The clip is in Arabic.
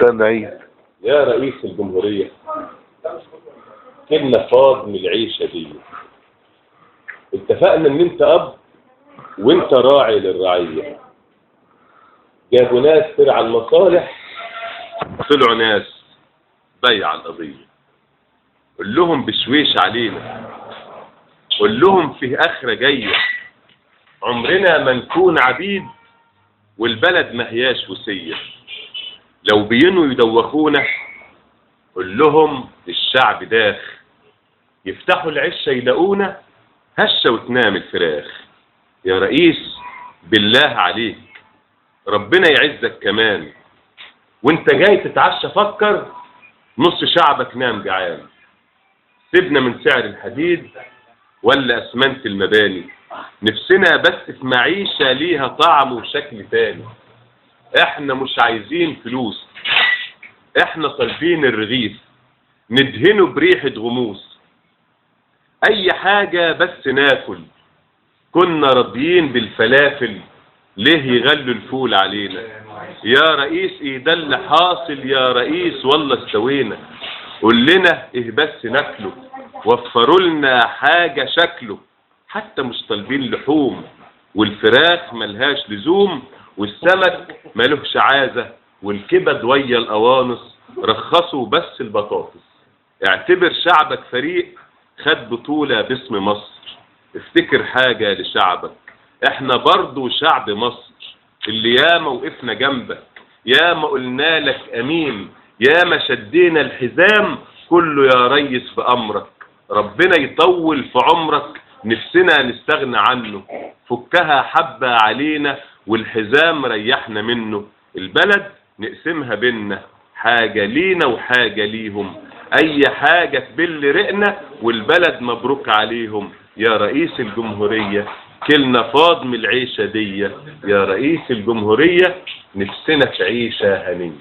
استنى عيد. يا رئيس الجمهورية، كلنا فاض من العيشة دي. اتفقنا ان انت اب وانت راعي للرعية. جابوا ناس ترعى المصالح، طلعوا ناس بيع القضية. قول لهم بشويش علينا، قول لهم فيه اخرة جاية. عمرنا ما نكون عبيد والبلد ما هياش وسية. لو بينوا يدوخونا قول لهم الشعب داخ. يفتحوا العشة يلاقونا هشة وتنام الفراخ. يا رئيس بالله عليك ربنا يعزك كمان، وانت جاي تتعشى فكر نص شعبك نام جعان. سيبنا من سعر الحديد ولا اسمنت المباني، نفسنا بس في معيشة ليها طعم وشكل تاني. احنا مش عايزين فلوس، احنا طالبين الرغيف ندهنه بريحة غموس. اي حاجة بس ناكل، كنا راضيين بالفلافل ليه يغلوا الفول علينا. يا رئيس ايه ده اللي حاصل يا رئيس والله استوينا. قول لنا ايه بس ناكله، وفروا لنا حاجة شكله. حتى مش طالبين لحوم، والفراخ ملهاش لزوم، والسمك ملوش عازة، والكبد ويا القوانص رخصوا بس البطاطس. اعتبر شعبك فريق خد بطولة باسم مصر. افتكر حاجة لشعبك، احنا برضو شعب مصر اللي ياما وقفنا جنبك، ياما قلنا لك امين، ياما شدينا الحزام كله يا ريس بأمرك. ربنا يطول في عمرك، نفسنا نستغنى عنه. فكها حبة علينا والحزام ريحنا منه. البلد نقسمها بينا، حاجة لينا وحاجة ليهم. اي حاجة تبل رقنا والبلد مبروك عليهم. يا رئيس الجمهورية كلنا فاض من العيشة دي. يا رئيس الجمهورية نفسنا في عيشة هنية.